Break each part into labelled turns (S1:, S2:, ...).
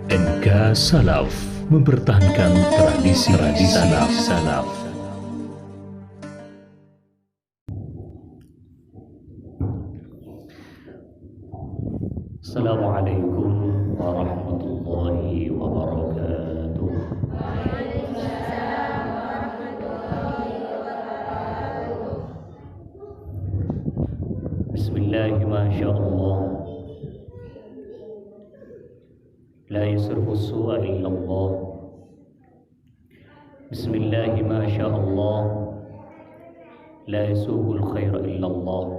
S1: NK Salaf mempertahankan tradisi salaf.
S2: Assalamualaikum warahmatullahi wabarakatuh. Bismillahi masyaallah. La yasrifu su'a illallah. Bismillahi masyaallah. La yasuqul khaira illallah.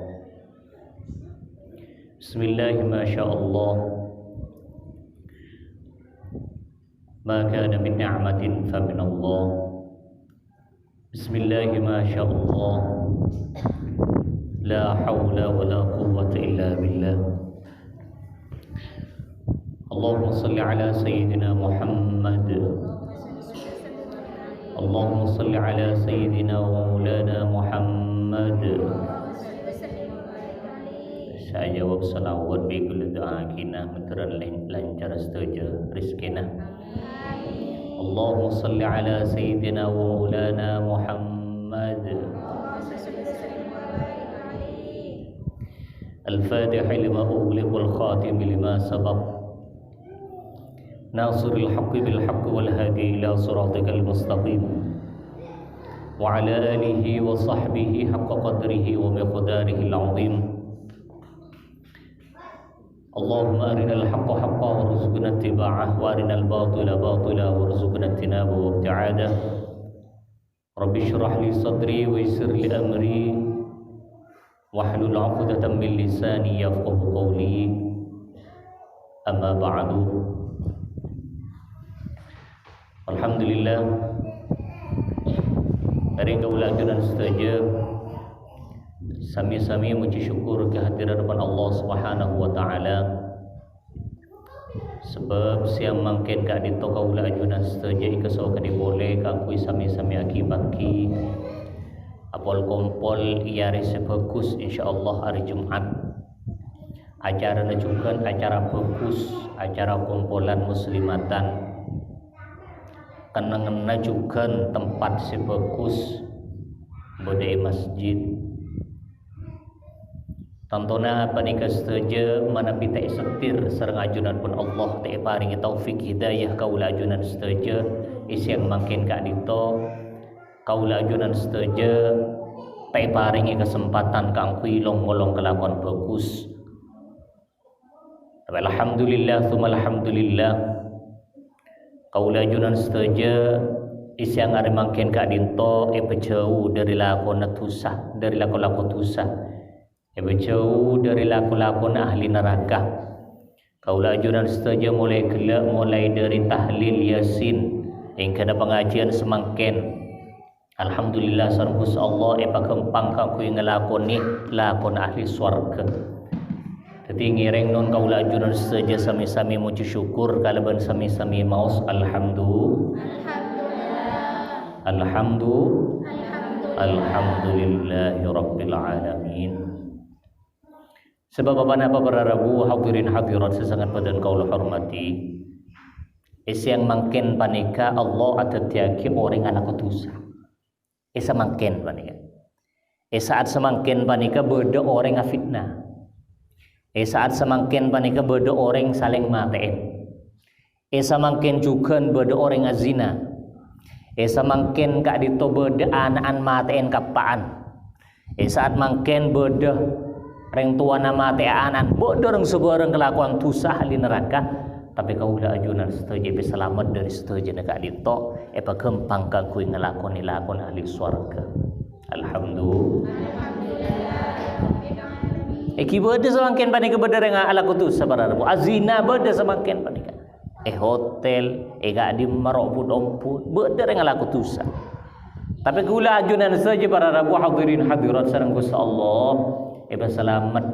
S2: Bismillahi masyaallah. Ma kana min ni'matin fa min Allah. Bismillahi masyaallah. La hawla wa la quwwata illa billah. Allahumma salli ala sayyidina Muhammad. Allahumma salli ala sayyidina wa maulana Muhammad. Saya jawab salawat bikul doa kina menteran lancar setuju rizkina. Allahumma salli ala sayyidina wa maulana Muhammad. Al-Fatihah lima ughliq wal khatim lima sabaq. Nasirul haqqi bil haqqi wal hadi ila siratikal mustaqim. Wa ala alihi wa sahbihi haqqa qadrihi wa miqdarihi al-'azim. Allahumma arinal haqqa haqqan warzuqna ittiba'ah wa arinal batila batila warzuqna ijtinaba wa ibti'adah. Rabbi shrah li sadri wa yassir li amri wahlul 'uqdatam min lisani yafqahu qawli. Amma ba'du. Alhamdulillah, dari keulajunan saja sami-sami muji syukur kehadiran depan Allah Subhanahu wa taala. Sebab siang mangken ka dito kaulajunan saja ikaso ka diboleh ka kui sami-sami akibat ki apol kompol iari sebagus insyaallah hari Jumat. Acara najukan acara bagus, acara kumpulan muslimatan. Kenangan najukan tempat sebagus bodai masjid. Tantona panika saja mana pita setir sareng ajunan pun Allah ta paringi taufik hidayah kaula ajunan saja isian mangkin ka dito kaula ajunan saja ta paringi kesempatan kang kuilong ngolong kelakon bagus. Alhamdulillah tsumma alhamdulillah. Kaula ajunan saja isiang ari mangken ka dinto jauh dari lakon tusah, dari lakon tusah. Jauh dari lakon ahli neraka. Kaula ajunan saja mulai gelak mulai dari tahlil yasin hingga pengajian semangken. Alhamdulillah sareng Gusti Allah pakempang ka kuy ngelakoni lakon ahli swarga. Jadi ngireng non kaula ajunan saja sami-sami muji syukur kalaban sami-sami maos alhamdulillahi rabbil alamin. Sebab apa para rabu hadirin hadirat sesangat padan kaula hormati. Yang mangken panika Allah atatiaki orang anak dosa. Esa mangken panika. Saat semangken panika beda orang ngafitnah. Saat semangkin panika beda orang saling matiin. Samangkin juga beda orang azina. Samangkin kak dito beda anaan matiin kapaan. Saat mangkin beda reng tuana matiin anan beda orang sebarang kelakuan tusah di neraka. Tapi kaula ajunan setuju bisa selamat dari setuju kak dito pagempang kang kuy ngelakoni lakon ahli swarga. Alhamdulillah. Beda semakin panika beda dengan ala kutus sabararabu azina beda semakin panika hotel gak di marok pun beda dengan ala kutus. Tapi kula ajunan saja para rabu hadirin hadirat sareng Gusti Allah selamat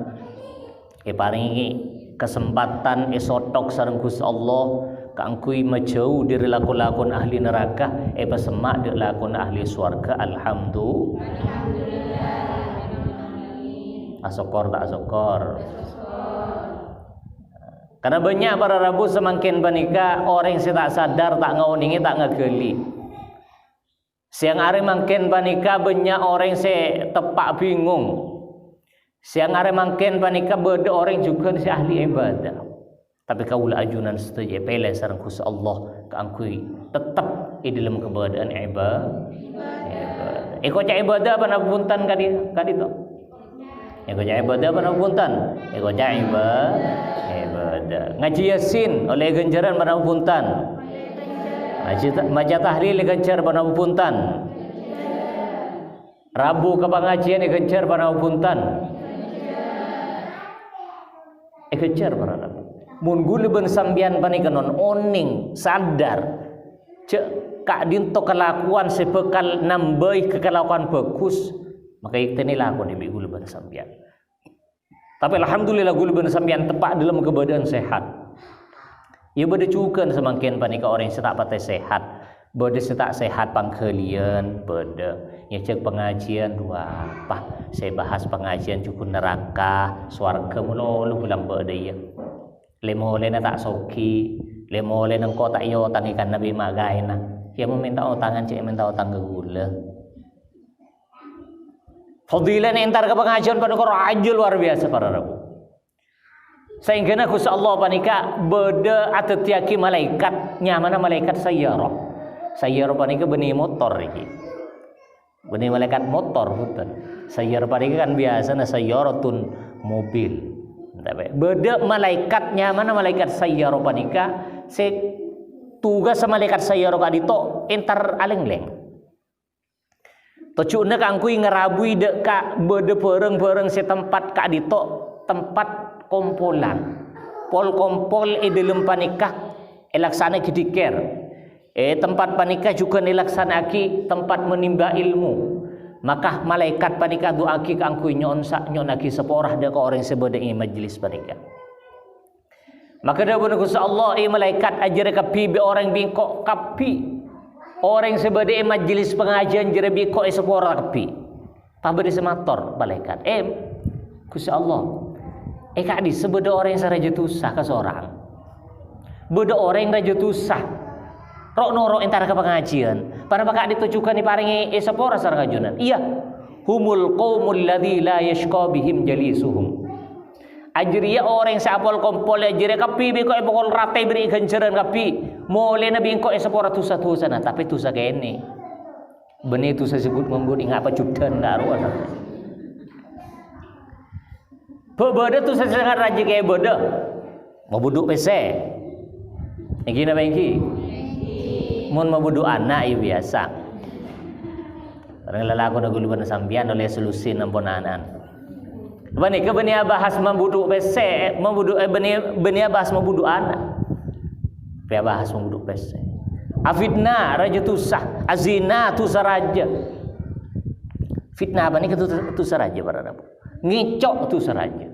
S2: paringi kesempatan sotok sareng Gusti Allah kang kuy majauh dari lakon-lakon ahli neraka semak de lakon ahli swarga. Alhamdulillah. Asokor tak asokor. Karena banyak para rabu semakin panika orang yang tak sadar, tak ngauningi, tak ngegeli. Siang hari makin panika banyak orang yang tepak bingung. Siang hari makin panika beda orang juga si ahli ibadah. Tapi kaulah ajunan setuju pele sarang kus Allah keangkui tetap di dalam keberadaan ibadah. Iko cak ibadah apa napuntan kadi to? Iko cak ibadah apa napuntan? Iko cak ibadah. Ngaji Yasin oleh ganjaran pada puntan. Maca tahlil ganjar pada puntan. Rabu ke pengajian ganjar pada puntan. Ganjar pada rabu. Mun gule ben sambian panikanon oning sadar cek kak dinto kelakuan sepekal nambah kelakuan bagus maka ikteni laku di gule ben sambian. Tapi alhamdulillah gule ben sambian tepat dalam keadaan sehat. Ya bade cukan semakin panika orang yang tak patai sehat. Bade setak sehat pangkelian bade ya cek pengajian dua apa saya bahas pengajian cukup neraka swarga mulolo bulan bade ya. Lemole na tak soki, lemole nang ko tak yo tangikan Nabi magay na. Kaya mo minta utangan cik minta utang ke gula. Fadilah ni entar ke pengajian pada ko raja luar biasa para rabu. Sehingga na Gusti Allah panika beda atetiaki malaikat nyamana malaikat sayyarah. Sayyarah panika benih motor iki. Benih malaikat motor betul. Sayyarah panika kan biasa na sayyaratun mobil. Beda malaikatnya mana malaikat sayyarah panika se tugas sama malaikat sayyarah kadito entar alengleng tocuna kangkui ngerabui dek ka beda pereng se tempat kadito tempat kompolan pol kompol dalam panika elaksana kidiker tempat panika juga elaksana aki tempat menimba ilmu. Maka malaikat panika doaki kangkui nyon aki seporah dek orang sebeda ini majlis panika. Maka dah benar Gusti Allah malaikat ajar kapi be orang bingkok kapi orang sebeda majlis pengajian jere bingkok seporah kapi. Paberi semator malaikat. Gusti Allah. Kak di sebeda orang yang saraja tusah ke seorang. Beda orang yang raja tusah. Rok noro entar ke pengajian. Pada maka ditujukan diparingi sepora sareng ajunan. Iya. Humul qaumul ladzi la yashqa bihim jalisuhum. Ajriya orang sapol kompol ajri kapi biko pokol rate beri ganjaran kapi. Mole na bingko sepora tusa-tusa na tapi tusa kene. Beni tusa sebut membut ingat apa judan karo ana. Bebeda tusa sangat raja kaya beda. Mau buduk PC. Iki na bangki. Mun mabudu anak ya biasa. Orang lelaku na guluban sambian oleh solusi namponanan. Bani ke bani bahas mabudu PC, mabudu bani bahas mabudu anak. Pia bahas mabudu PC. Afidna raja tusah, azina tusah raja. Fitnah bani ke tusah raja para rabu. Ngicok tusah raja.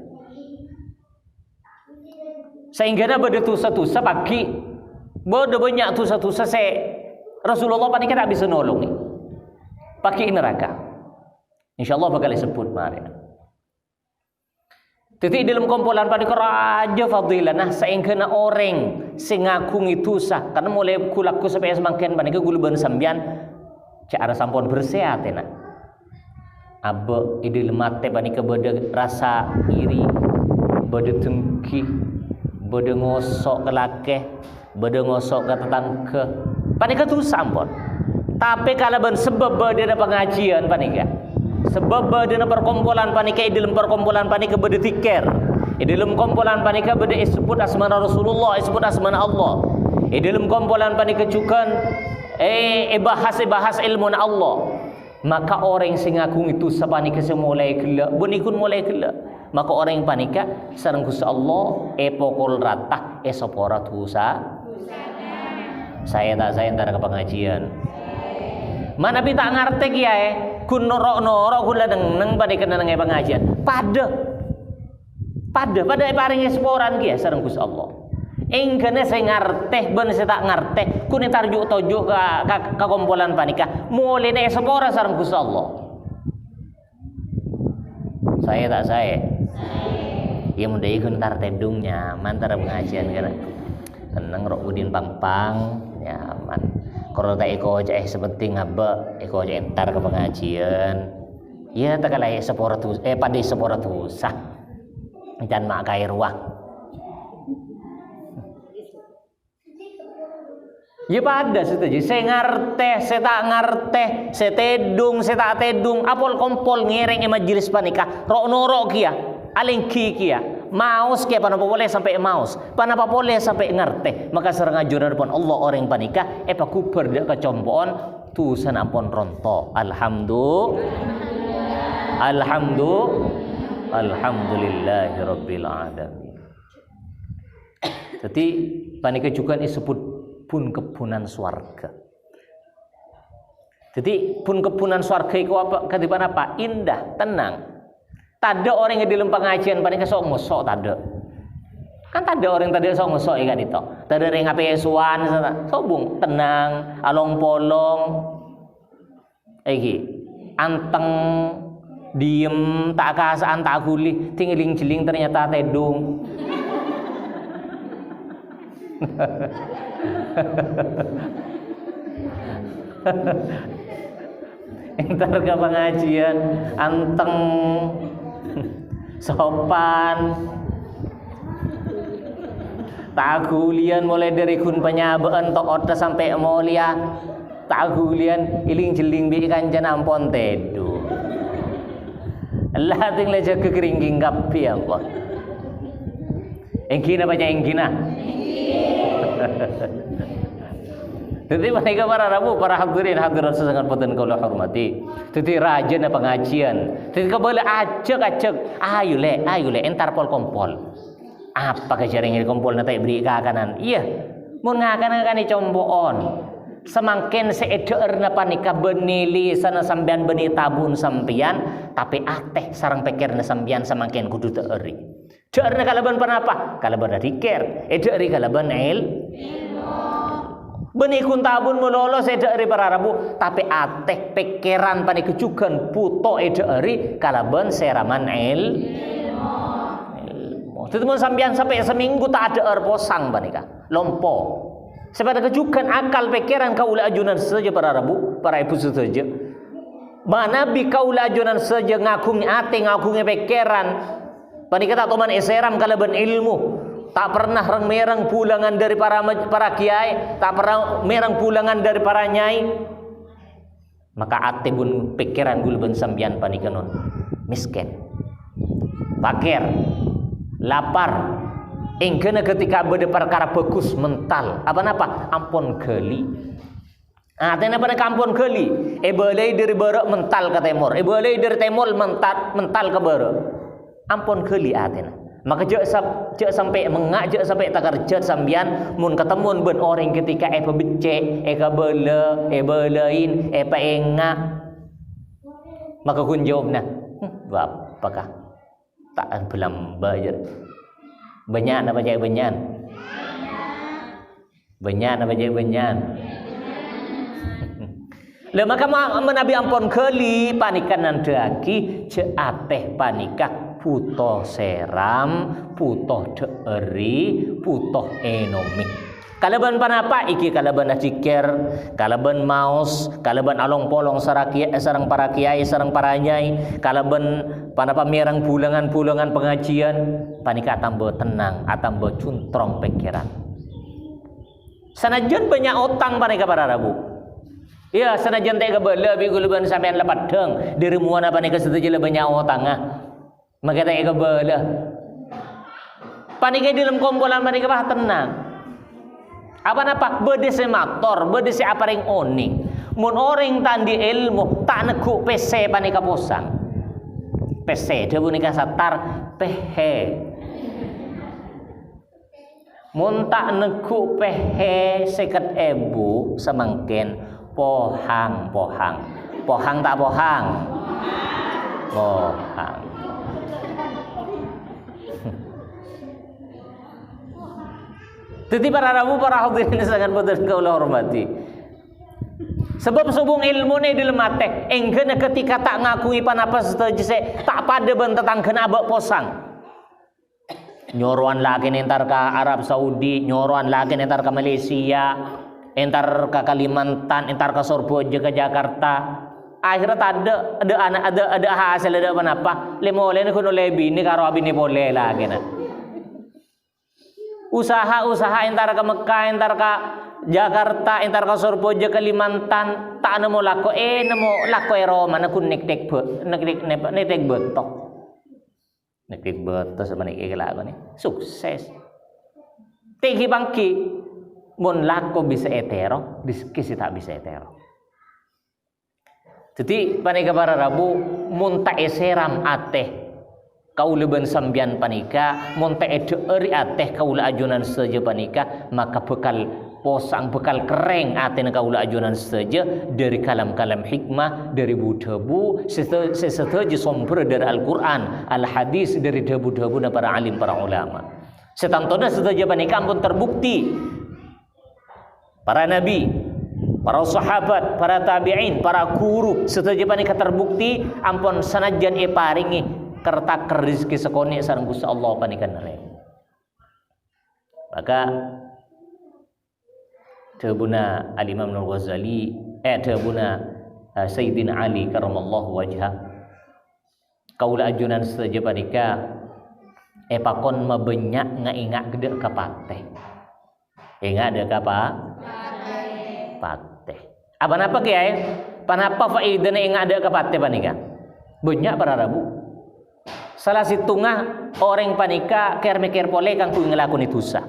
S2: Sehingga na bade tusah pagi bodoh banyak tusa-tusa Rasulullah panika tak bisa nolong pakai neraka. Insyaallah bakal disebut mari. Titik dalam kumpulan panika raja fadilah nah saengkeuna orang sing ngagungi tusa karena mulai kulaku sampai semakin panika guluban sambian cara sampun bersehatena. Abe ide lemate panika beda rasa iri, beda dengki, beda ngosok ke lakeh, beda ngosok ke tetangga. Panika tu sampun. Tapi kalau ben sebab beda pengajian panika. Sebab beda perkumpulan panika dalam perkumpulan panika beda zikir. Dalam kumpulan panika beda sebut asma Rasulullah, sebut asma Allah. Dalam kumpulan panika juga bahas ilmu Allah. Maka orang sing ngagung itu sapanika semulai gelak, benikun mulai gelak. Maka orang yang panika sareng Gusti Allah pokol ratah sopora dosa. Saya antara ke pengajian. Mana pi tak ngerti kiai, kun norok kun ladeng pada kena nang pengajian. Pada paringi seporan kiai sareng Gusti Allah. Engkene saya ngerti, ben saya tak ngerti. Kun tarjuk tojuk ka kumpulan panika. Mulai ne sepora sareng Gusti Allah. Saya. Ia mundai kuntar tedungnya, mantar pengajian kan. Tenang rok udin pang-pang, nyaman. Kalau tak eko aja sepenting ngabek, eko aja entar ke pengajian. Ya tak kalai seporotus, pada seporotus sah. Dan mak kai ruah. Ya pada setuju. Saya ngerti, saya tak ngerti, saya tedung, saya tak tedung. Apol kompol ngereng majelis panikah. Rok norok kia, alingki kia. Maus kia panapa boleh sampai maus, panapa boleh sampai ngerti. Maka serang ajuran pun Allah orang panikah. Paku berdak kecompoan tu sanapon ronto. Alhamdulillahirabbil alamin. Jadi panikah juga disebut pun kepunan swarga. Jadi pun kepunan swarga itu apa? Ketiban apa? Indah, tenang. Tada orang yang di lempang pengajian panika sok ngosok tada. Kan tada orang tadi sok ngosok ya kan itu. Tada orang ngapain suan, sobung tenang, along polong, anteng, diem, tak kasaan, tak guli, tinggiling jeling ternyata tedung. Entar ke pengajian, anteng, sopan, tagulian mulai dari kun penyabaan tok orta sampai mulia, tagulian iling jeling bi kanjan ampon tedu. Allah tinggal jaga keringking kapi apa? Engkina baca engkina. Jadi mereka para rabu, para hadirin hadirat sesangat poten kau hormati. Jadi rajin pengajian. Jadi kau boleh acek, ayo le, entar pol kompol. Apa kejaring ini kompol nanti beri kanan? Iya, mun ngakanan kan comboon. Semakin seeder napa nikah benili sana sambian beni tabun sampian, tapi ateh sarang pikir na sambian semakin kudu teeri. Deerna kalaban panapa? Kalaban dikir. Deeri kalaban Beni kun tabun melolos ederi para rabu, tapi ateh pikiran pani kejugan puto ederi kalaban seraman ilmu. Itu sambian sampai seminggu tak ada posang panika, lompo. Sebab kejugan akal pikiran kaula ajunan saja para rabu, para ibu saja. Mana bi kaula ajunan saja ngakungnya ate ngakungnya pikiran. Panika tak toman eseram kalaban ilmu. Tak pernah merang pulangan dari para kiai, tak pernah merang pulangan dari para nyai. Maka ate bun pikiran gulben sambian panikanon miskin, fakir, lapar. Engkena ketika bede perkara bagus mental, apa ampun geli. Atena pada kampun geli. Balai dari barat mental ke timur, balai dari timur mental ke barat. Ampun geli atena. Maka jek sampai mengajak sampai tak kerja sambian mun ketemu ben orang ketika becek kabele belain enga maka kun jawabna apakah tak belum bayar banyak apa jadi banyak lah maka menabi ampun keli panikan nandaki je ateh panikah putoh seram, putoh deeri, putoh enomi. Kalaban panapa iki kalaban cikir, kalaban maus, kalaban along polong sarang para kiai, sarang para nyai, kalaban panapa merang pulangan pengajian, panika tambah tenang, tambah cuntrong pikiran. Sanajan banyak utang panika para rabu. Ya sanajan teh kabela bi guluban sampean lepat deng, dari muana panika setuju banyak utang maka tak kabela. Panika di dalam kumpulan mereka bah tenang. Apa bedese motor, bedese aparing oning. Mun orang tandi ilmu tak neku PC panika posang. PC dia punika satar pehe. Mun tak neku pehe seket ebu semangkin pohang. Pohang tak pohang. Pohang. Jadi para rabu para hadirin sangat betul kaulah hormati. Sebab subung ilmu ni dilemate, enggena ketika tak ngakui panapa setuju tak pada ben tetangkeun abak posang. Nyoroan lagi entar ke Arab Saudi, nyoroan lagi entar ke Malaysia, entar ke Kalimantan, entar ke Sorboja, ke Jakarta. Akhirnya ada hasil ada apa? Lemole ni kuno lebi ni karo abini boleh lagi na. Usaha entar ke Mekah, entar ke Jakarta, entar ke Sorboja, Kalimantan, tak nemu lako nemu lako Roma na kun nek betok. Nek betok sebenarnya kelaku ni sukses. Tinggi bangki mun lako bisa etero, kisi tak bisa etero. Jadi panika para Rabu mun tak eseram ateh kaula ben sambian panika mun tak eri ateh kaula ajunan saja panika maka bekal kering ateh kaula ajunan saja dari kalam-kalam hikmah dari budabu sesaja sumber dari Al-Qur'an, al-hadis dari dabu-dabu para alim para ulama. Setantona saja panika ampun terbukti para nabi, para sahabat, para tabi'in, para guru setuju panika terbukti ampun sanajan paringi kertak rezeki sekone sareng Gusti Allah panika nerem. Maka tabuna al-Imam Al-Ghazali tabuna Sayyidina Ali karamallahu wajha kaula ajunan setuju panika pakon mabenyak ngaingat gede kapate. Ingat ada apa? Pateh. Apa napa kiai? Panapa faedah ni ingat ada kapate panika? Banyak para Rabu. Salah situngah orang panika ker mikir pole kang kuwi ngelakoni dosa.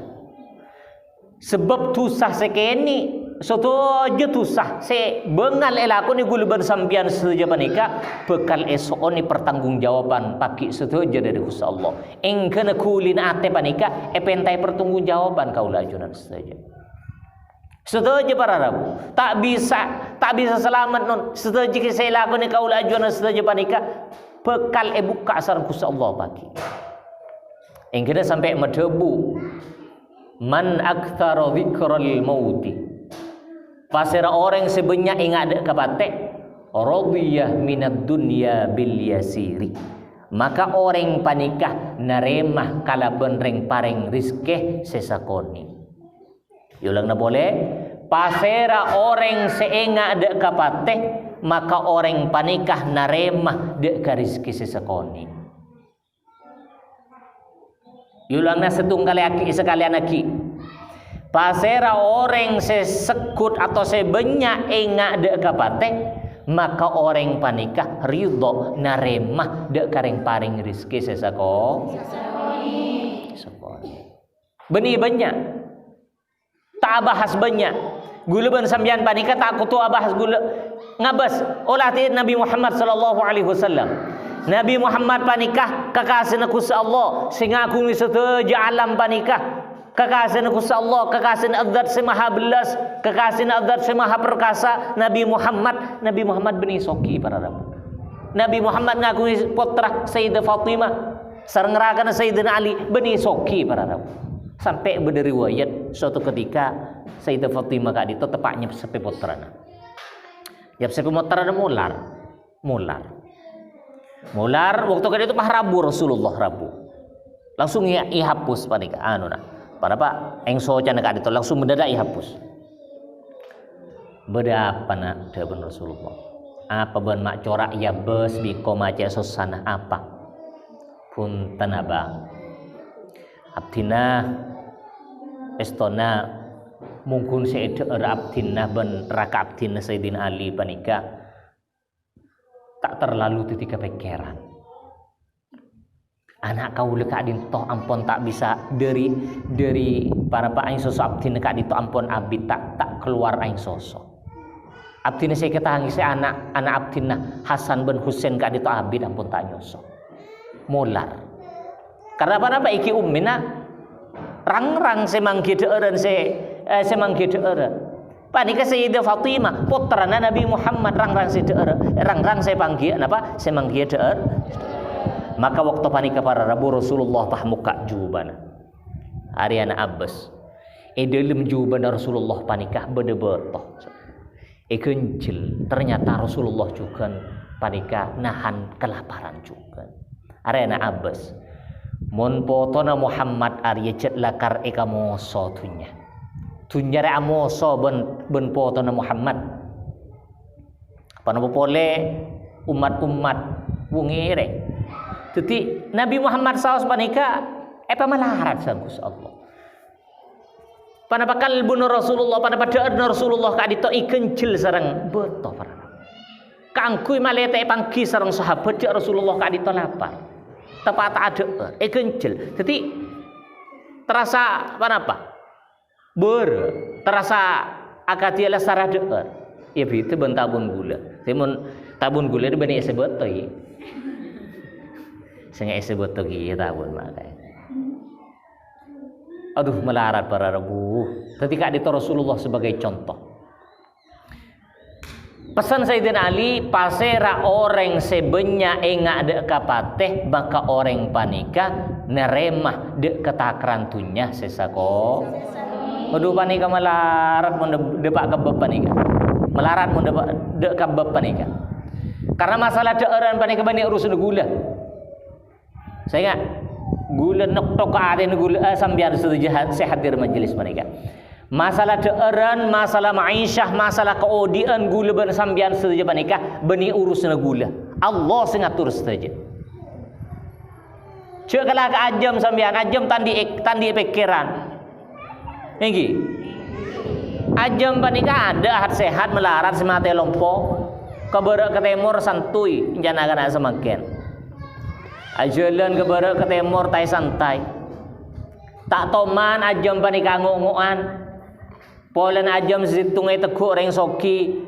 S2: Sebab dosa sekeni soto aja dosa se bengal elakoni guluban sampian saja panika bekal esok ni pertanggungjawaban pagi setuju dari Gusti Allah. Engkana kulin ate panika pentai pertanggungjawaban kaula ajunan saja. Setuju para Rabu. Tak bisa selamat non. Setuju saya lakoni kaula ajunan setuju panika bekal buka sareng Gusti Allah pagi. Engkana sampai medebu man aktsara dzikral mauti. Pasera orang sebanyak ingat ada kapate radiyah minad dunya bil yasiri. Maka orang panikah naremah kala benreng pareng rizke sesakoni. Yulang na boleh. Pasera orang seenga ada kapate maka orang panikah naremah de ka rizki sesakoni. Yulang na setunggal aki sekalian aki. Pasera orang sesekut atau sebanyak enga de kapate maka orang panikah ridho naremah de kareng paring rizki sesakoni. Benih banyak tak bahas banyak gula ban sambian panika tak kutu bahas gula ngabas olah ti Nabi Muhammad sallallahu alaihi wasallam. Nabi Muhammad panikah kekasih Gusti Allah sehingga aku setuju alam panikah kekasih Gusti Allah kekasih adzat si maha belas kekasih adzat si maha perkasa Nabi Muhammad beni soki para Rabu. Nabi Muhammad ngakui putra Sayyidah Fatimah sareng rakan Sayyidina Ali beni soki para Rabu. Sampai berderiwayat suatu ketika Sayyidah Fatimah kak itu tepaknya sepe putrana. Ya sepe putrana mular waktu kali itu Rabu Rasulullah Rabu. Langsung ihapus panika pada Pak engso cana kak itu langsung mendadak ihapus. Beda apa nak depan Rasulullah. Apa ben mak corak ya bes biko mace sosana apa. Punten abang. Abdina estona mungkin seede abdina ben raka abdina Sayyidina Ali panika tak terlalu titika pikiran. Anak kau lekat dintoh ampon tak bisa dari para pak aing sosok abdina kak dito ampon abid tak keluar aing sosok. Abdina saya ketahangi saya anak abdina Hasan bin Husain kak dito abid ampon tak nyosok. Mular. Karena apa iki ummina rang semangki deeureun semangki deeureun. Panika Sayyidah Fatimah putrana Nabi Muhammad rang saya panggil napa semangki deueur. Maka waktu panika para Rabu Rasulullah pahmuka jubana. Ariana Abbas. Dalam jubana Rasulullah panika bede-betoh. Kencil. Ternyata Rasulullah juga panika nahan kelaparan juga. Ariana Abbas. Mun potona Muhammad Arya cet lakar eka moso tunya. Tunya re amoso ben potona Muhammad. Panapa pole umat-umat wungire. Jadi Nabi Muhammad SAW panika apa malarat sangkus Allah. Panapa kalbun Rasulullah, panapa da'ad Rasulullah ka dito ikencil sareng beto para. Kangkui malete pangki sareng sahabat ya Rasulullah ka dito lapar. Tepat ada kencil. Jadi terasa apa? Terasa akatiala sarah deer. Ya itu ben tabun gula. Timun tabun gula itu bani sebut toy. Senga sebut toy tabun makai. Aduh melarat para rebu. Ketika itu Rasulullah sebagai contoh. Pesan Sayyidina Ali, pasera orang sebenya enga de kapateh maka orang panika neremah de ketakrantunya sesako. Aduh panika melarat mun depak kebeb panika. Melarat mun depak de kebeb panika. Karena masalah deeran panika bani urusan gula. Saya ingat gula nok tok aden gula sambian sehat di majelis panika. Masalah deeran, masalah maisyah, masalah keodian gula ben sambian saja panika beni urusna gula. Allah sing ngatur saja. Cek kalau ajam sambian ajam tandi pikiran. Nggih. Ajam panika ada hat sehat melarat semate lompo. Keberak ke timur santuy jangan semakin. Ajalan keberak ke timur tai santai. Tak toman ajam panika ngongoan. Polen ajam situng teguk reng soki.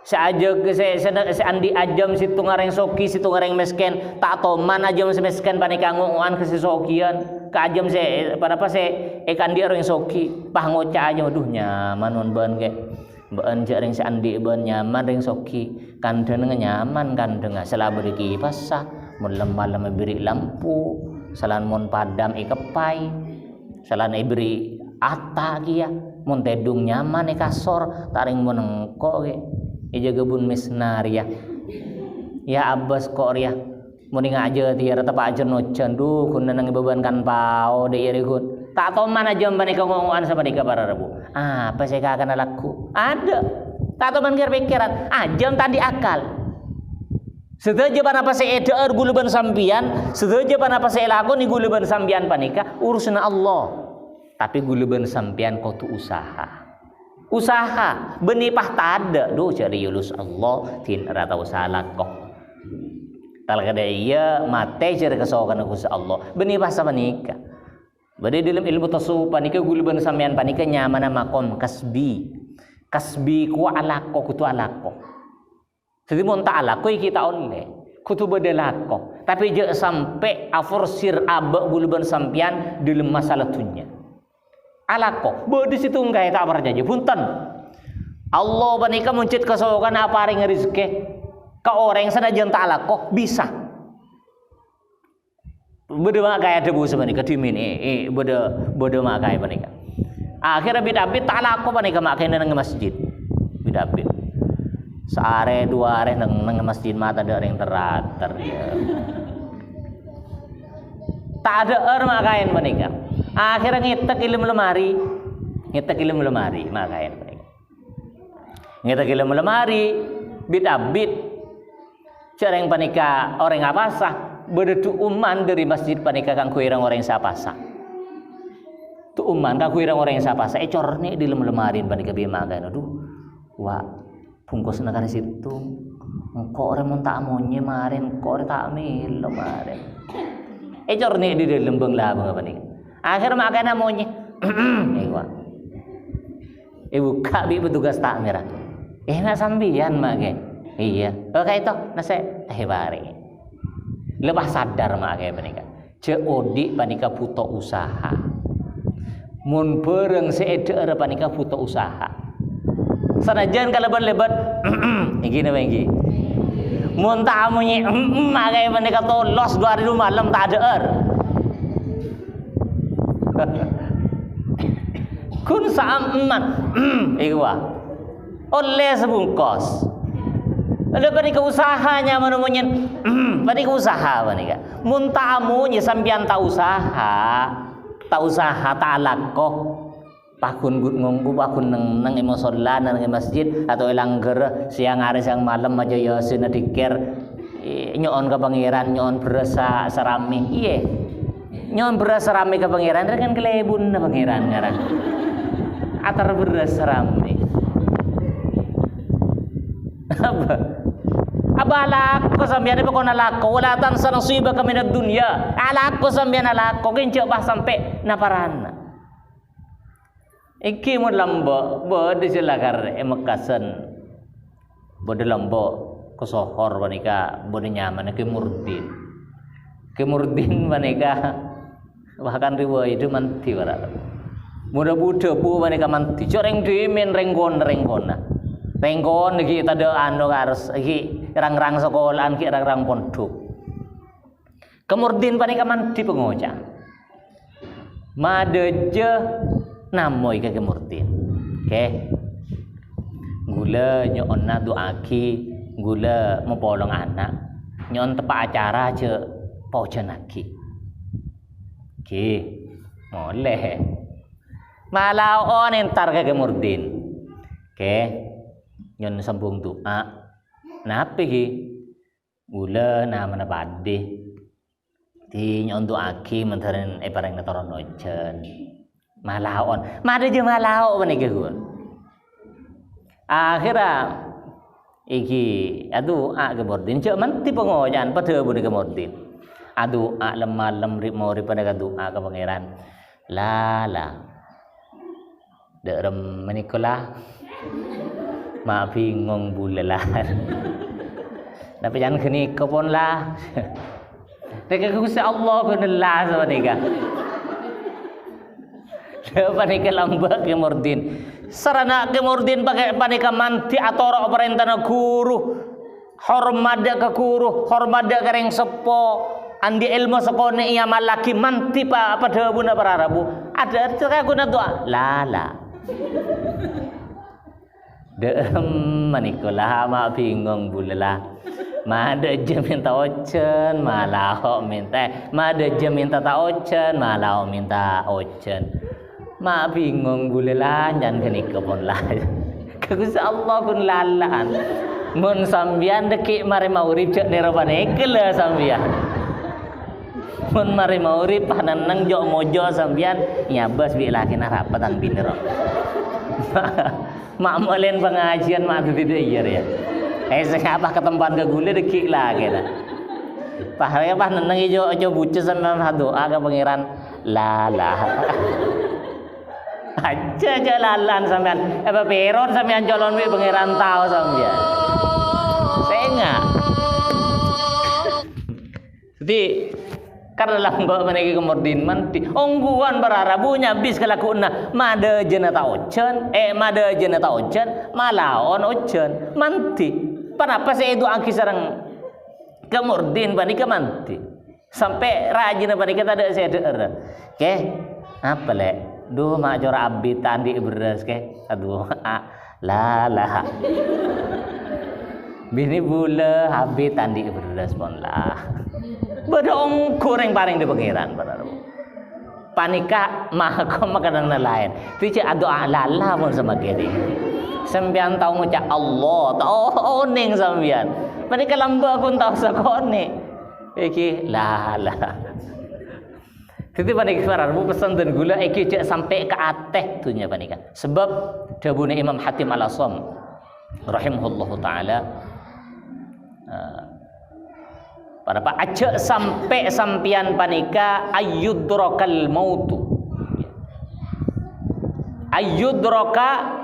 S2: Se andi ajam situng reng soki, situng reng mesken. Tak toman ajam semesken panika ngongoan ke sesokian. Ka ajam se panapa se andi reng soki. Pah ngoca aja aduh nyaman mun ban ge. Beun je reng se andi ben nyaman reng soki. Kandeng nyaman kandeng selama beri kipas sah. Mun lemah beri lampu. Salan mun padam ikepai. Salan beri ata kia. Mun tedung nyaman kasor taring menengko ge eja gebun misnar ya abbas kok ya mun ngaje tiara tepa aja nocan duh kun nang beban kan pao de iri kun tak tahu mana jam banika ngomongan sama dika para rebu apa saya akan laku ada tak tahu man pikiran ajam tadi akal sedaja panapa saya edaer guluban sampian sedaja panapa saya lakoni guluban sampian panika urusan Allah. Tapi guluban sampean kau tu usaha benipah tada do cari yulus Allah tin ratau salah kok tal kada iya mate cari kesokan aku Allah benipah sama nikah bade dalam ilmu tasawuf panika guluban sampean panika nyaman makom kasbi ku alako kutu alako jadi mun ta alako kita oleh kutu bedelako tapi je sampai aforsir abak guluban sampean dalam masalah tunya alako, di situ enggak tak berjanji punten. Allah banika muncit kesokan apa ring rezeki ka orang sanajan tak alako bisa. Bede mak kaya debu sebanika dimin bede mak kaya banika. Akhirnya bidabit tak alako banika mak kaya nang masjid. Bidabit. Seare dua are nang masjid mata ada yang teratur ya. Tak ada mak kaya banika. Akhirnya ngetek ilmu lemari makain ngetek ilmu lemari bit cereng panika orang apa sah bedetu uman dari masjid panika kang kuirang orang siapa sah tu uman kang kuirang orang siapa sah ecor nih di lemari panika bima kan aduh wah bungkus negara situ engkau orang mau tak monye marin engkau tak mil lemari ecor nih di lembeng lah bang panika akhir makan namanya ibu kak bi petugas takmir nak sambian make iya oke itu nase bari lepas sadar make panika ceodi panika puto usaha mun bereng seeder panika puto usaha sanajan kaleban-lebat iki napa iki mun tamunya make panika tolos 2 hari malam tak ada kun saaman iwa oleh sebungkos Ada panika usahanya menemunya. Panika usaha panika. Mun tamu nya sampean tak usaha tak lakoh. Pakun ngungku pakun neng musola nang masjid atau langgar siang hari siang malam aja ya sina dikir nyoon ke pangeran nyoon berasa serami iye nyoon berasa serami ke pangeran kan kelebun na pangeran ngaran atar berasa serami apa alako sambian apa kona lako wala tan sanasiba kami na dunya alako sambian alako kinjo bah sampai naparana. Iki mo lambo bo di silakar emakasan bo de lambo kosohor wanika bo de nyaman kemurdin wanika bahkan riwayat itu manti wara muda buda bu wanika manti coreng demen renggon iki tada ando harus iki rang sekolahan ki rang pondok kemurdin wanika manti pengoca madeje namoy kemurdin gula nyon na doaki gula mempolong anak nyon tepak acara je pojanaki moleh malau entar kemurdin nyon sambung doa nape gula na mana badhe ti nyon doaki menteren pareng natoron ojen malaon made je malao menike gun akhirnya iki adu kemurdin cek menti pengojan pada budi kemurdin adu lemah mau pada doa ke pangeran lala derem menikolah mak bingung bulalan tapi jangan kini kepon lah mereka kusa Allah kunillah sama nikah panika lambak kemurdin sarana kemurdin pakai panika manti atorok perintah guru hormat ke guru hormat ke reng sepo andi ilmu sekone iya malaki manti pa pada bunda para rabu ada cerita guna doa lala manikolah mak bingung bulalah mada je minta ocen malah minta mada je minta tak ocen malah minta ocen mak bingung bulelan dan kenika pun lah kagusa Allah kun lalaan mun sambian deki mari maurip cek nerobane kele sambian mun mari maurip pananang jo mojo sambian nyabas bi lakina rapatan binero mak melen pengajian mak tu tidak iya ya apa ke tempat ke gule deki lagi dah pahaya pah nenang ijo bucu sampean doa ke pangeran lala aja jalalan sampean apa peron sampean calon wi pangeran tahu sampean saya jadi karena lambak meniki kemurdin manti ongguan bararabunya bis kelakuna made jenata ocen made jenata ocen malaon ocen manti kenapa saya itu angki sarang kemurdin panika manti sampai rajin panika ada saya deer apa le duh mak jora abdi tandi beres aduh lah bini bula abdi tandi beres pon lah bedong kurang paring di pengiran panika mah kau makanan lain tice doa lala pun sama kiri sembian tahu ngucap Allah tahu oning sembian panika lamba pun tahu sakone iki lala Titi panika fararmu pesan dan gula iki cek sampai ke ateh tunya panika. Sebab dabune Imam Hatim Al-Asam rahimahullahu taala pada pak acak sampai sampian panika ayyudrakal mautu. Ayyudrika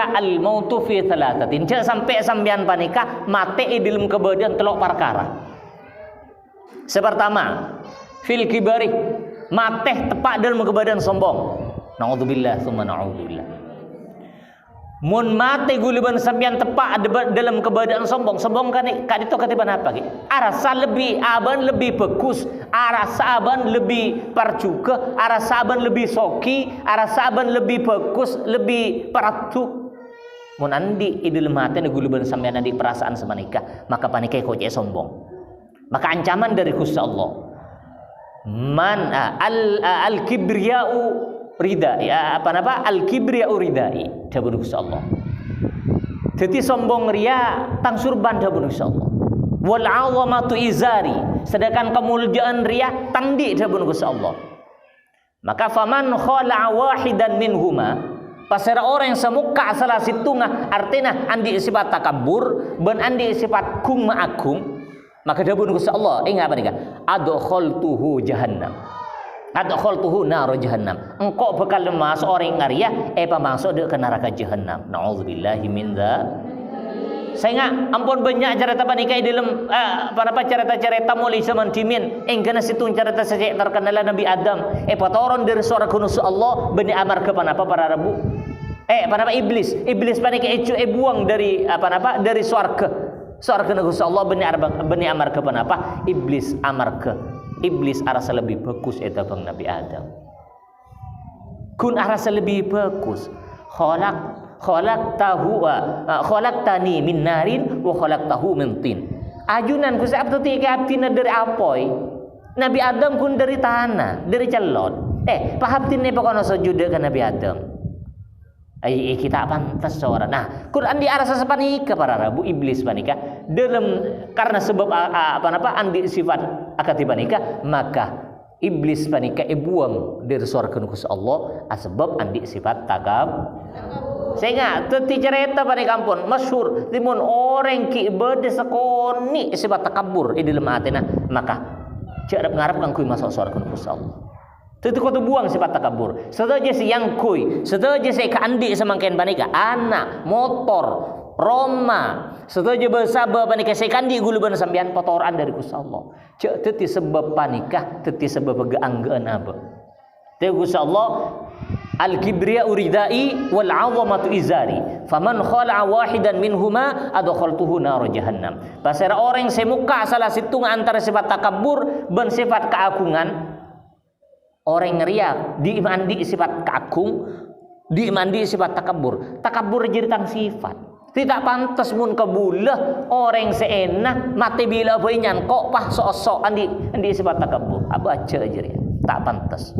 S2: al mautu fi thalathatin. Cek sampai sampian panika mate dalam kebadan telok perkara. Sepertama fil kibari mateh tepak dalam kebadan sombong naudzubillah summa naudzubillah mun mate guliban sampean tepak dalam kebadan sombong kan itu katiban apa ki arasa lebih aban lebih bagus arasa aban lebih parjuga arasa aban lebih soki arasa aban lebih bagus lebih paratu Mun andi idil mate guluban sampean andi perasaan semanika, maka panika kok sombong. Maka ancaman dari Gusti Allah. Man al kibriya'u ridai, al kibriya'u ridai, dawuh Gusti Allah. Jadi sombong ria tang surban dawuh Gusti Allah. Wal 'azamatu izari, sedangkan kemuliaan ria tandi dawuh Gusti Allah. Maka faman khala'a wahidan minhuma, pasera orang yang semuka salah situngah artinya andi sifat takabur ben andi sifat kung ma'agung, maka dawuh Gusti Allah ingat apa nika? Adkhaltuhu jahannam. Adkhaltuhu nar jahannam. Engkau bakal masuk orang ngaria masuk ke neraka jahannam. Nauzubillahi min dzalik. Sehingga ampun banyak cerita panika di dalam cerita mulai zaman dimin engkana situ cerita sejak terkenal Nabi Adam patoron dari suara kunus Allah bani amar ke panapa para rabu panapa iblis panika buang dari dari surga Gusti Allah bani amar ke panapa iblis arasa lebih bagus eta bang Nabi Adam kun arasa lebih bagus khalaqtani min narin wa khalaqtahu min tin. Ajunan ku sabtu tiga abdina dari apoy. Nabi Adam kun dari tanah, dari celot. Pahabtin ne pakono sujud ke Nabi Adam. Kita pantas seorang. Nah, Quran di arah sepanika para rabu iblis panika dalam karena sebab andi sifat akati panika maka iblis panika buang dari surga Gusti Allah asbab andi sifat takab. Sehingga teti cerita pada kampung masyhur timun orang ki bede sekoni sifat takabur di dalam atina maka jarap ngarapkan kui masuk surga Gusti Allah. Teti kau buang sifat takabur. Sedaja si yang kui, sedaja si kandi semangken panika anak, motor, Roma, sedaja bersabab panika si kandi guluban sambian potoran dari Gusti Allah. Cek teti sebab panika, teti sebab geanggeun apa. Teti Gusti Allah al-kibriya'u ridai wal 'azamatu izari. Faman khala'a wahidan minhuma adkhaltuhu nar jahannam. Pasera orang semuka salah situng antara sifat takabur dan sifat keagungan. Orang ngeriak diimandi sifat keagung, diimandi sifat takabur. Takabur jadi tang sifat. Tidak pantas mun kebulah orang seenak mati bila boinyan kok pah sok-sok andi sifat takabur. Abaca aja ya. Tak pantas.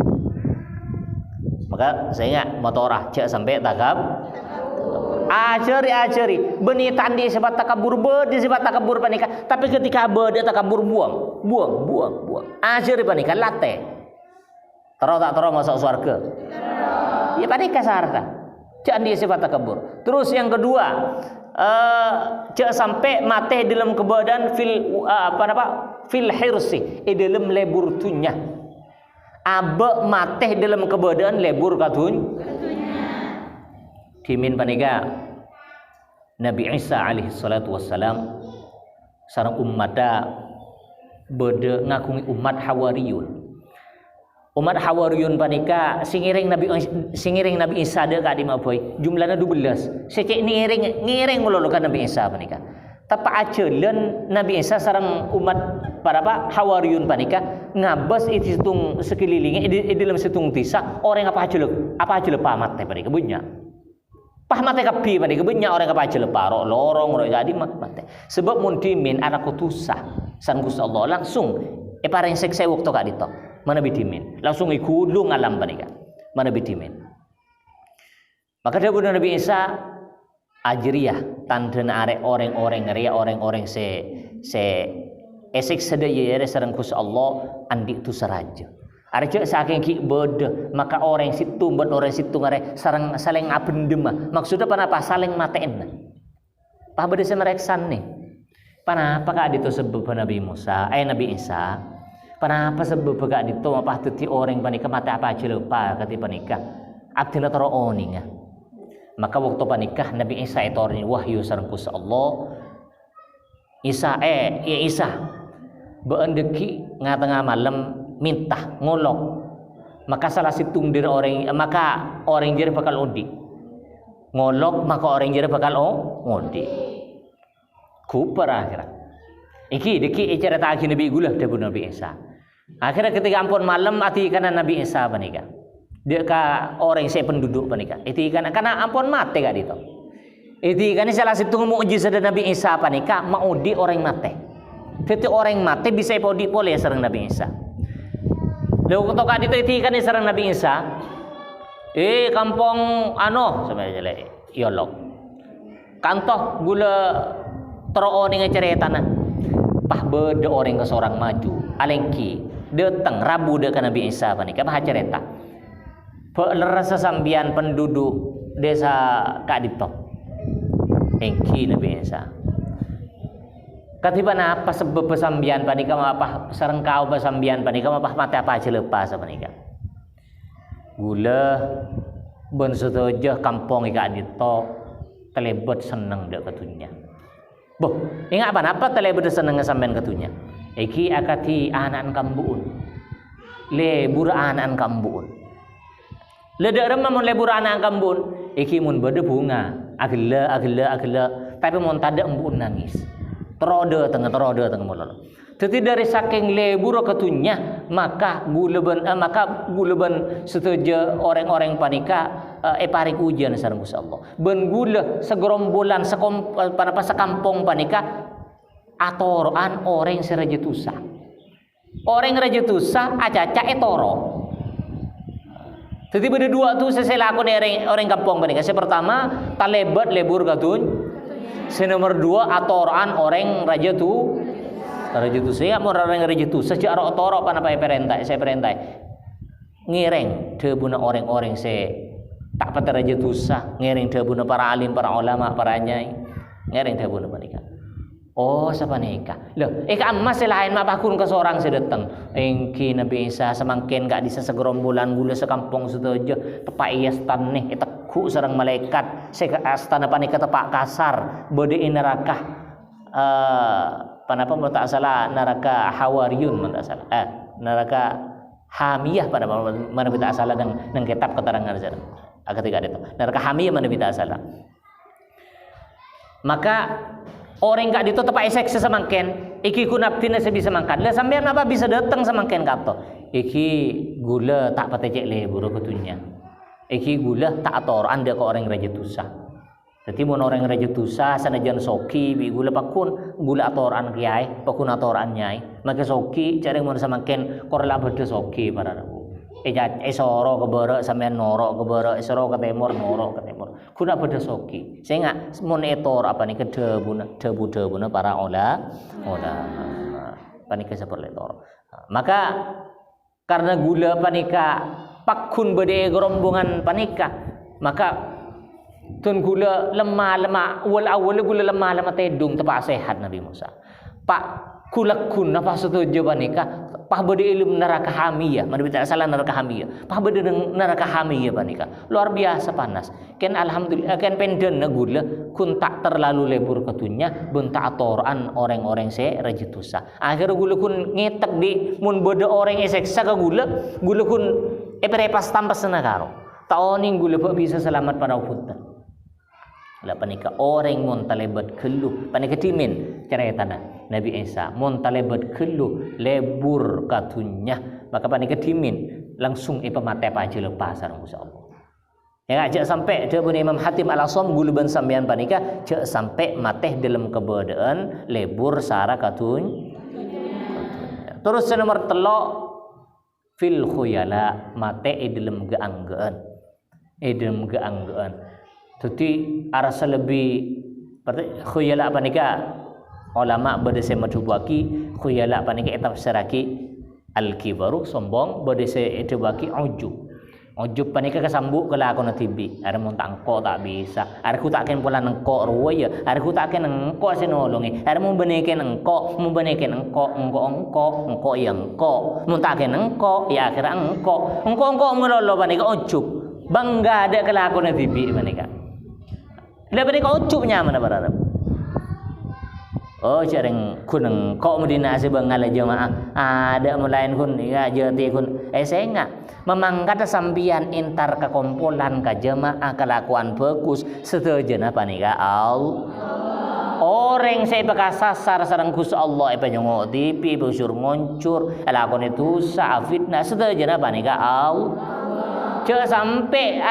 S2: Maka saya ingat motorah cek sampai takab ajari beni tandi sifat takabur bedi sifat takabur panika tapi ketika bedi takabur buang ajari panika latte tak masuk surga ya panika sarta cek andi sifat takabur. Terus yang kedua cek sampai mate dalam kebadan fil hirsi dalam lebur tunya abe mateh dalam keberadaan lebur katun dimin panika Nabi Isa alaihi salatu wassalam sareng ummata bede ngakungi umat Hawariyun panika singiring Nabi Isa de ka di mapoy jumlahna 12 secek ngiring melolokan Nabi Isa panika tapa aceuleun Nabi Isa sareng umat para Hawariyun panika ngabas itu situng sekelilingnya di dalam situng tisa orang apa aja pamat teh pada kebunya pamat teh kapi pada kebunya orang apa aja paro lorong jadi mate sebab muntimin anak kutusah san Gusti Allah langsung pareng sekse waktu kak dito mana bitimin langsung ikudung alam pada mana bitimin maka dawuh Nabi Isa ajriyah tandena arek orang-orang ria orang-orang se esek sedaya sareng Gusti Allah andi tu saraja. Arja saking ki bede maka orang situ ben orang situ ngare sareng saling abendem. Maksudnya panapa saling matein. Pah bede semereksan nih. Panapa ka ditu sebab Nabi Nabi Isa. Panapa sebab ka ditu mapah teti orang panika mate apa aja lupa kati panika. Abdina taro oninga. Maka waktu panikah Nabi Isa itu wahyu sareng Gusti Allah. Isa beendeki ngatengah malam minta ngolok maka salah situng dari orang jadi bakal undi ngolok maka orang jadi bakal undi kuper akhirnya iki cerita akhir Nabi gulah dapur Nabi Isa akhirnya ketika ampun malam ati kana Nabi Isa panika dia ka orang saya penduduk panika itu karena ampun mate gak dito Itu kan salah satu mukjizat Nabi Isa panika maudi orang mati. Tetapi orang mati bisa ipodi boleh sareng Nabi Isa. Lalu ketika itu kan sareng Nabi Isa, kampung sampai jelek, yolok. Kantoh gula tero dengan cerita na. Pah beda orang ke seorang maju, alengki, datang Rabu dek ke Nabi Isa panika mah cerita. Rasa sambian penduduk desa Kadito. Engki Nabi Isa. Katiba na apa sebab pesambian panika apa sareng kau pesambian panika apa mata apa aja lepas panika. Gula ben setuju kampung ika Kadito telebet seneng dek katunya. Boh, ingat apa telebet seneng sampean katunya. Iki akati anak kambuun. Lebur anak kambuun. Ledak remah mun lebur anak kambun, iki mun bede bunga, agela, tapi mun tada embun nangis. Terode tengah mulol. Tetapi dari saking lebur ketunya, maka gulaban setuju orang-orang panika parik ujian sareng Gusti Allah. Ben gula segerombolan sekampung panika atoroan orang serejetusa. Orang rejetusa acaca etoro. Jadi berdua tu saya lakukan orang kampung panika. Saya pertama talebat lebur katun. Saya nomor dua atoran orang raja tu. Saya mau orang raja tu. Sejak atoro apa perintah. Saya perintah. Ngireng tebuna orang-orang saya tak patah raja tu sah. Ngireng tebuna para alim, para ulama, para nyai. Ngireng tebuna panika. Oh, siapa nikah? Loh, emas selain mapakun ke seorang sedeteng. Engki Nabi Isa semangkin gak bisa segerombolan gula sekampung setuju. Tepak iya stan nih, teku sareng malaikat. Stan apa nih ketepak kasar. Bodi neraka. Panapa tak salah neraka Hawariyun tak salah. Neraka Hamiyah pada mana tak salah dengan kitab keterangan saja. Ketika itu neraka Hamiyah mana tak salah. Maka orang gak dito tepak isek sesemangken iki kunaptin sebisa mangkat lah sampean apa bisa datang semangken kato iki gula tak patecek le buru ketunya iki gula tak ator anda ke orang raja tusa jadi mun orang raja tusa sanajan soki bi gula pakun gula atoran kiai pakun atoran nyai maka soki cari mun semangken korla beda soki para rabu soro ke barat sampean norok ke barat soro ke timur norok ke timur kuna beda soki saya enggak mun etor apa ni ke debu para ola panika seperti etor maka karena gula panika pakun bede gerombongan panika maka tun gula lemah awal gula lemah tedung tepak sehat Nabi Musa pak kulakun apa setuju panika pah bede ilmu neraka hamiyah mana tidak salah neraka hamiyah pah bede neraka hamiyah panika luar biasa panas ken alhamdulillah ken penden gula kun tak terlalu lebur ketunya bentak atoran orang-orang se rejetusa akhir gula kun ngetek di mun bede orang eseksa ke gula kun eperepas tampas senagaro taoning gula bisa selamat pada ufutan lah panika orang mun talebat keluh panika timin ceritana Nabi Isa mun talebat keluh lebur katunya maka panika timin langsung pemate apa aja lepas sareng Gusti Allah ya ajak sampai dia punya Imam Hatim Al-Asam guluban sampean panika cek sampai mateh dalam kebedaan lebur sara katunya terus nomor telok fil khuyala mate dalam geanggean Tuti arasa lebih khuyala panika ulama berdese madhubaki khuyala panika etap seraki al-kibaru sombong berdese etubaki ujub panika kesambuk kelakon tibi are mun tangko tak bisa are ku tak ken pola nengko ruwaya are ku tak ken nengko sinolongi are mun beneken engko mun tak ken engko ya akhir engko ngelolo panika ujub bangga ada kelakon tibi panika lepas kau ucupnya mana berharap? Oh jarang kuneng kau medina sebengal jemaah ada melain kun ya jadi kun saya enggak memangkat sambian intar ke kumpulan ke jemaah kelakuan bagus setuju apa nih orang saya bekas sasar sarang Gusti Allah apa nyongok tipi busur moncur lakon itu fitnah setuju apa nih Jangan sampai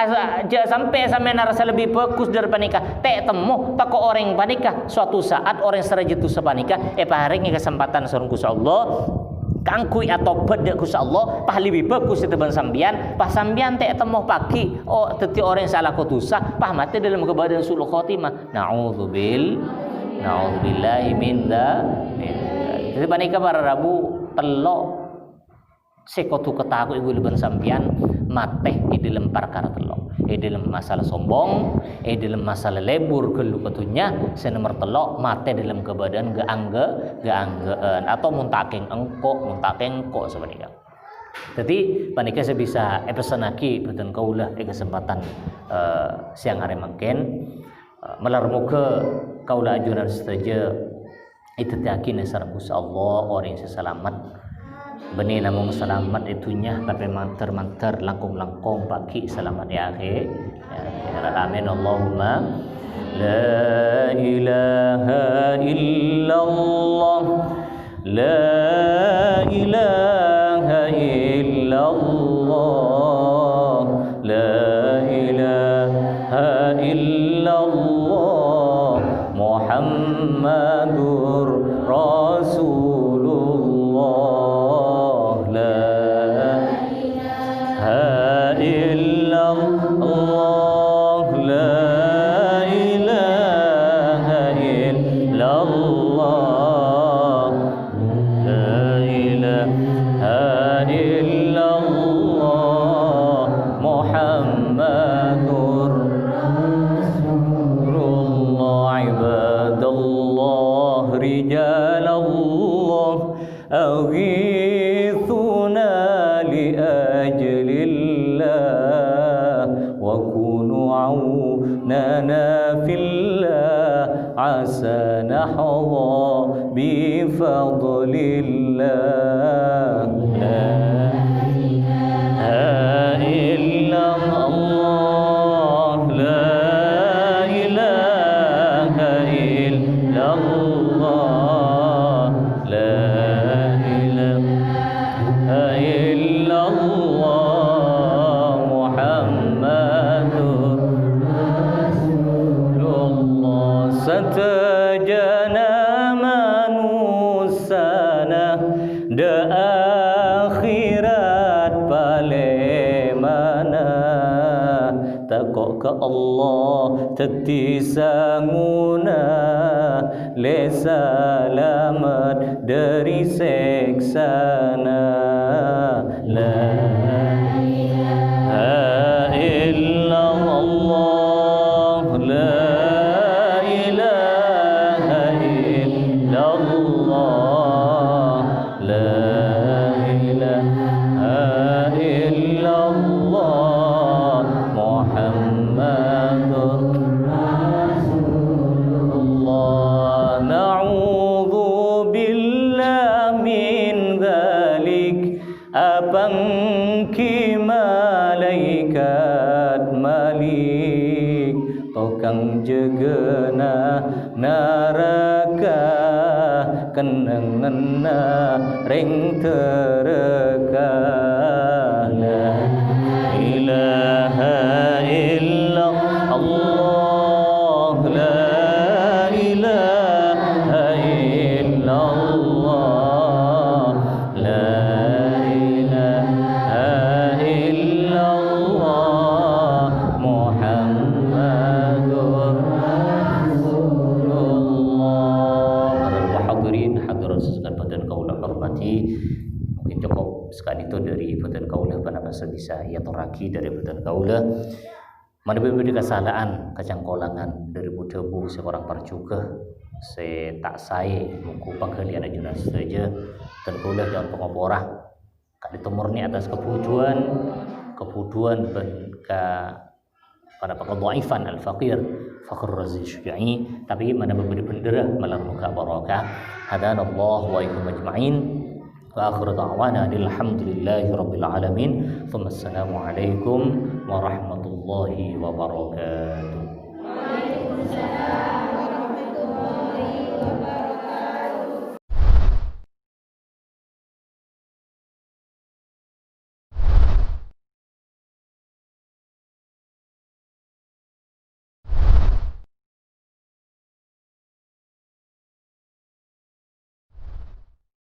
S2: sampai narasa lebih bagus dari panikah. Temu tak orang panikah. Suatu saat orang serajat tu sepanikah. Paring kesempatan seorang Gusti Allah. Kangkui atau bedek Gusti Allah pah lebih bagus itu ban sambian pah sambian temu pagi teti orang salah kutusa pah mati dalam keadaan sulul khotimah. Na'udzubillahi min dzalik. Jadi panikah para Rabu telok sekotu ketaku ibu ban sambian mateh di dalam perkara telok. Dalam masalah sombong, dalam masalah lebur gelu ketunya, senomor telok mate dalam keadaan geanggean atau muntaking engkok sebenarnya. Jadi panikah saya bisa pesanaki betul kaulah kesempatan siang hari makin melarmuke kaulah ajunan saja itu yakin sareng Gusti Allah orang yang selamat. Benih namun selamat itunya tapi manter langkung pagi selamat ya akhir. Amin Allahumma la ilaha illallah la ilaha illallah la ilaha illallah Muhammadur Rasulullah. أغيثنا لأجل الله وكونوا عوننا في الله عسى نحظى بفضل الله لا إله إلا الله لا إله إلا الله لا satajana manusana de akhirat palemana takok ke Allah teti sanguna le selamat dari seksana la ilaha illallah la Abangki malaikat malik tokang jegena naraka kenengena ring tereka la ilaha illallah la ilaha illallah la mungkin cukup sekali itu dari badan kaulah pada masa bisa ia toraki dari badan kaulah mana berbeda kesalahan kacang kolangan dari budebu seorang parcuka se tak saya muku panggalian ajunan saja dan kaulah jangan pengoporah kak ditemurni atas kebutuhan pada pakadhaifan al-faqir Fakhr Razi Syuja'i tapi mana berbeda bendera malam muka barakah hadanallah wa ikum ajma'in wa akhiru da'wana alhamdulillahi rabbil alamin thumma assalamu alaikum warahmatullahi wabarakatuh.